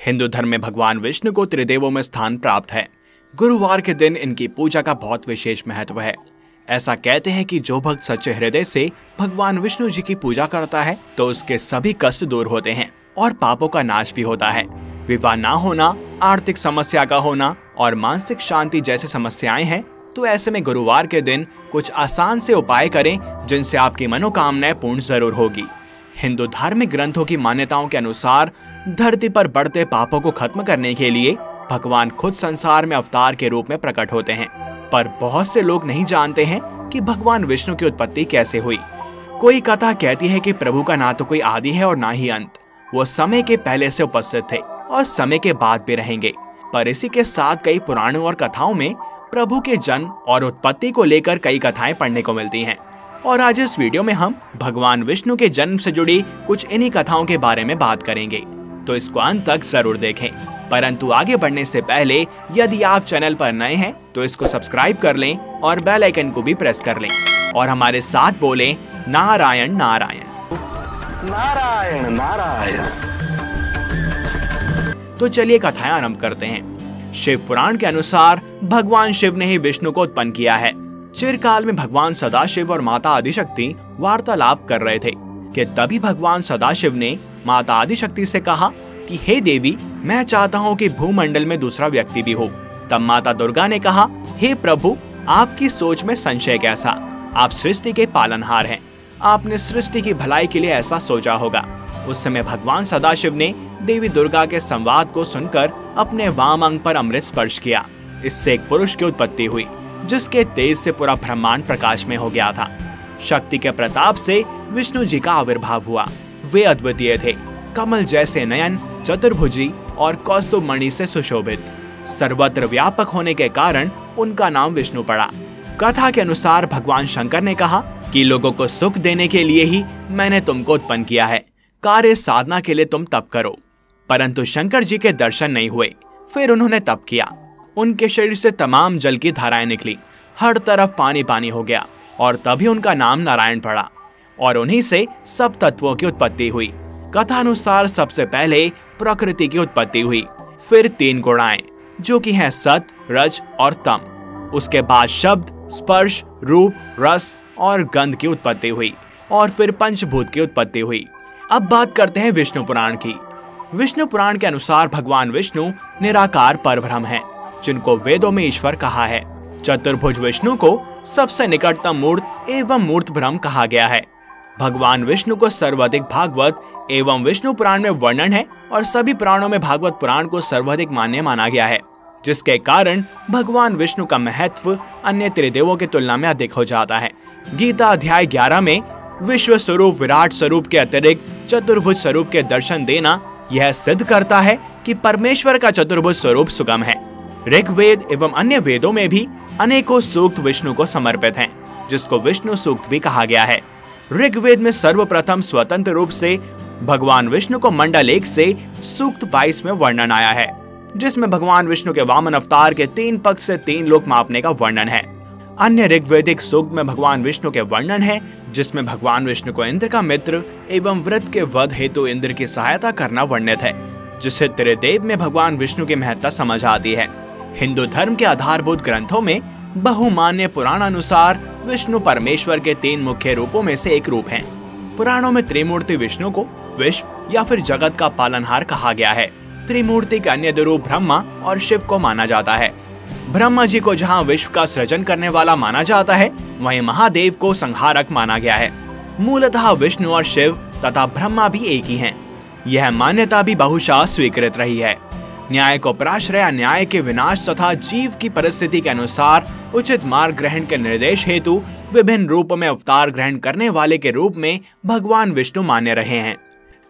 हिंदू धर्म में भगवान विष्णु को त्रिदेवों में स्थान प्राप्त है। गुरुवार के दिन इनकी पूजा का बहुत विशेष महत्व है। ऐसा कहते हैं कि जो भक्त सच्चे हृदय से भगवान विष्णु जी की पूजा करता है तो उसके सभी कष्ट दूर होते हैं और पापों का नाश भी होता है। विवाह ना होना, आर्थिक समस्या का होना और मानसिक शांति जैसी समस्याएं हैं तो ऐसे में गुरुवार के दिन कुछ आसान से उपाय करें जिनसे आपकी मनोकामनाएं पूर्ण जरूर होगी। हिंदू धार्मिक ग्रंथों की मान्यताओं के अनुसार धरती पर बढ़ते पापों को खत्म करने के लिए भगवान खुद संसार में अवतार के रूप में प्रकट होते हैं। पर बहुत से लोग नहीं जानते हैं कि भगवान विष्णु की उत्पत्ति कैसे हुई। कोई कथा कहती है कि प्रभु का ना तो कोई आदि है और ना ही अंत। वो समय के पहले से उपस्थित थे और समय के बाद भी रहेंगे। पर इसी के साथ कई पुराणों और कथाओं में प्रभु के जन्म और उत्पत्ति को लेकर कई कथाएं पढ़ने को मिलती हैं। और आज इस वीडियो में हम भगवान विष्णु के जन्म से जुड़ी कुछ इन्हीं कथाओं के बारे में बात करेंगे, तो इसको अंत तक जरूर देखें। परंतु आगे बढ़ने से पहले यदि आप चैनल पर नए हैं तो इसको सब्सक्राइब कर लें और बेल आइकन को भी प्रेस कर लें और हमारे साथ बोलें नारायण नारायण नारायण नारायण। तो चलिए कथाएं आरंभ करते हैं। शिव पुराण के अनुसार भगवान शिव ने ही विष्णु को उत्पन्न किया है। चिरकाल में भगवान सदाशिव और माता आदिशक्ति वार्तालाप कर रहे थे कि तभी भगवान सदाशिव ने माता आदिशक्ति से कहा कि हे देवी, मैं चाहता हूँ कि भूमंडल में दूसरा व्यक्ति भी हो। तब माता दुर्गा ने कहा, हे प्रभु, आपकी सोच में संशय कैसा? आप सृष्टि के पालनहार हैं। आपने सृष्टि की भलाई के लिए ऐसा सोचा होगा। उस समय भगवान सदाशिव ने देवी दुर्गा के संवाद को सुनकर अपने वाम अंग पर अमृत स्पर्श किया। इससे एक पुरुष की उत्पत्ति हुई जिसके तेज से पूरा ब्रह्मांड प्रकाश में हो गया था। शक्ति के प्रताप से विष्णु जी का आविर्भाव हुआ। वे अद्वितीय थे, कमल जैसे नयन, चतुर्भुजी और कौस्तुभ मणि से सुशोभित। सर्वत्र व्यापक होने के कारण उनका नाम विष्णु पड़ा। कथा के अनुसार भगवान शंकर ने कहा कि लोगों को सुख देने के लिए ही मैंने तुमको उत्पन्न किया है। कार्य साधना के लिए तुम तप करो। परंतु शंकर जी के दर्शन नहीं हुए। फिर उन्होंने तप किया। उनके शरीर से तमाम जल की धाराएं निकली। हर तरफ पानी पानी हो गया और तभी उनका नाम नारायण पड़ा और उन्हीं से सब तत्वों की उत्पत्ति हुई। कथा अनुसार सबसे पहले प्रकृति की उत्पत्ति हुई, फिर तीन गुणाएं जो कि हैं सत, रज और तम। उसके बाद शब्द, स्पर्श, रूप, रस और गंध की उत्पत्ति हुई और फिर पंचभूत की उत्पत्ति हुई। अब बात करते हैं विष्णु पुराण की। विष्णु पुराण के अनुसार भगवान विष्णु निराकार परब्रह्म हैं, जिनको वेदों में ईश्वर कहा है। चतुर्भुज विष्णु को सबसे निकटतम मूर्त एवं मूर्त ब्रह्म कहा गया है। भगवान विष्णु को सर्वाधिक भागवत एवं विष्णु पुराण में वर्णन है और सभी पुराणों में भागवत पुराण को सर्वाधिक मान्य माना गया है, जिसके कारण भगवान विष्णु का महत्व अन्य त्रिदेवों की तुलना में अधिक हो जाता है। गीता अध्याय 11 में विश्व स्वरूप विराट स्वरूप के अतिरिक्त चतुर्भुज स्वरूप के दर्शन देना यह सिद्ध करता है कि परमेश्वर का चतुर्भुज स्वरूप सुगम है। ऋग्वेद एवं अन्य वेदों में भी अनेकों सूक्त विष्णु को समर्पित हैं, जिसको विष्णु सूक्त भी कहा गया है। ऋग्वेद में सर्वप्रथम स्वतंत्र रूप से भगवान विष्णु को मंडल 1 से सूक्त 22 में वर्णन आया है, जिसमें भगवान विष्णु के वामन अवतार के 3 पक्ष से 3 लोक मापने का वर्णन है। अन्य ऋग्वेदिक सूक्त में भगवान विष्णु के वर्णन है, जिसमें भगवान विष्णु को इंद्र का मित्र एवं वृत्त के वध हेतु इंद्र की सहायता करना वर्णित है, जिससे त्रिदेव में भगवान विष्णु की महत्ता समझ आती है। हिंदू धर्म के आधारभूत ग्रंथों में बहुमान्य पुराण अनुसार विष्णु परमेश्वर के 3 मुख्य रूपों में से एक रूप हैं। पुराणों में त्रिमूर्ति विष्णु को विश्व या फिर जगत का पालनहार कहा गया है। त्रिमूर्ति के अन्य 2 रूप ब्रह्मा और शिव को माना जाता है। ब्रह्मा जी को जहाँ विश्व का सृजन करने वाला माना जाता है, वहीं महादेव को संहारक माना गया है। मूलतः विष्णु और शिव तथा ब्रह्मा भी एक ही हैं। यह मान्यता भी बहुशः स्वीकृत रही है। न्याय को पराश्रय, न्याय के विनाश तथा जीव की परिस्थिति के अनुसार उचित मार्ग ग्रहण के निर्देश हेतु विभिन्न रूपों में अवतार ग्रहण करने वाले के रूप में भगवान विष्णु माने रहे हैं।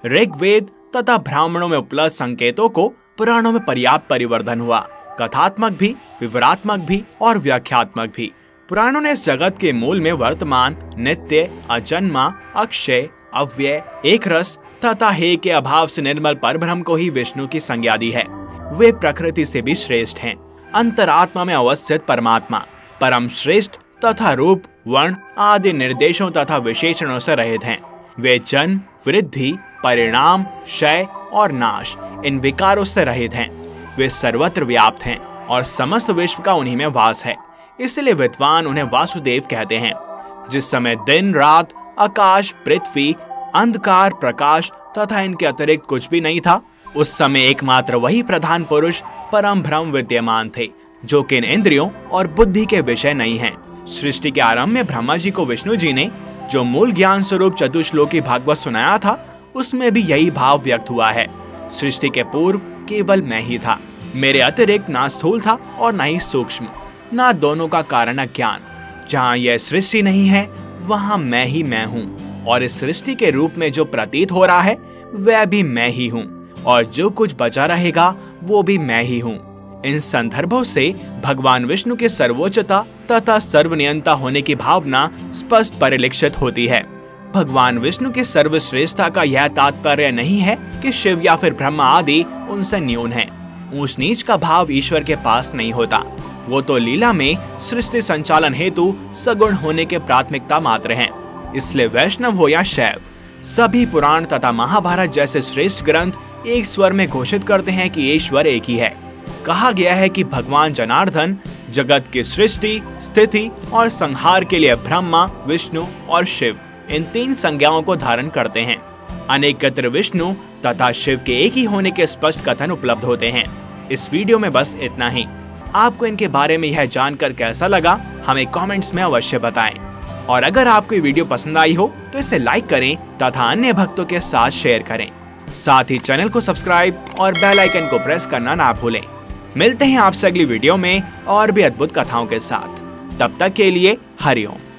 ऋग्वेद तथा ब्राह्मणों में उपलब्ध संकेतों को पुराणों में पर्याप्त परिवर्धन हुआ, कथात्मक भी, विवरात्मक भी और व्याख्यात्मक भी। पुराणों ने इस जगत के मूल में वर्तमान, नित्य, अजन्मा, अक्षय, अव्यय, एक रस तथा हे के अभाव से निर्मल परब्रह्म को ही विष्णु की संज्ञा दी है। वे प्रकृति से भी श्रेष्ठ हैं। अंतरात्मा में अवस्थित परमात्मा परम श्रेष्ठ तथा रूप, वर्ण आदि निर्देशों तथा विशेषणों से रहित हैं। वे जन्म, वृद्धि, परिणाम, क्षय और नाश इन विकारों से रहित हैं। वे सर्वत्र व्याप्त हैं और समस्त विश्व का उन्हीं में वास है। इसलिए विद्वान उन्हें वासुदेव कहते हैं। जिस समय दिन रात, आकाश, पृथ्वी, अंधकार, प्रकाश तथा इनके अतिरिक्त कुछ भी नहीं था, उस समय एकमात्र वही प्रधान पुरुष परम ब्रह्म विद्यमान थे, जो कि इन इंद्रियों और बुद्धि के विषय नहीं हैं। सृष्टि के आरंभ में ब्रह्मा जी को विष्णु जी ने जो मूल ज्ञान स्वरूप चतुश्लोकी भागवत सुनाया था, उसमें भी यही भाव व्यक्त हुआ है। सृष्टि के पूर्व केवल मैं ही था, मेरे अतिरिक्त ना स्थूल था और ना ही सूक्ष्म, ना दोनों का कारण अज्ञान। जहाँ यह सृष्टि नहीं है वहाँ मैं ही मैं हूँ, और इस सृष्टि के रूप में जो प्रतीत हो रहा है वह भी मैं ही हूँ, और जो कुछ बचा रहेगा वो भी मैं ही हूँ। इन संदर्भों से भगवान विष्णु के सर्वोच्चता तथा सर्वनियंता होने की भावना स्पष्ट परिलक्षित होती है। भगवान विष्णु के सर्वश्रेष्ठता का यह तात्पर्य नहीं है कि शिव या फिर ब्रह्मा आदि उनसे न्यून हैं। ऊंच नीच का भाव ईश्वर के पास नहीं होता। वो तो लीला में सृष्टि संचालन हेतु सगुण होने के प्राथमिकता मात्र हैं। इसलिए वैष्णव हो या शैव, सभी पुराण तथा महाभारत जैसे श्रेष्ठ ग्रंथ एक स्वर में घोषित करते हैं कि ईश्वर एक ही है। कहा गया है कि भगवान जनार्दन जगत की सृष्टि, स्थिति और संहार के लिए ब्रह्मा, विष्णु और शिव इन तीन संज्ञाओं को धारण करते हैं। अनेकत्र विष्णु तथा शिव के एक ही होने के स्पष्ट कथन उपलब्ध होते हैं। इस वीडियो में बस इतना ही। आपको इनके बारे में यह जानकर कैसा लगा हमें कमेंट्स में अवश्य बताएं। और अगर आपको ये वीडियो पसंद आई हो तो इसे लाइक करें तथा अन्य भक्तों के साथ शेयर करें। साथ ही चैनल को सब्सक्राइब और बेल आइकन को प्रेस करना ना भूलें। मिलते हैं आपसे अगली वीडियो में और भी अद्भुत कथाओं के साथ। तब तक के लिए हरि ओम।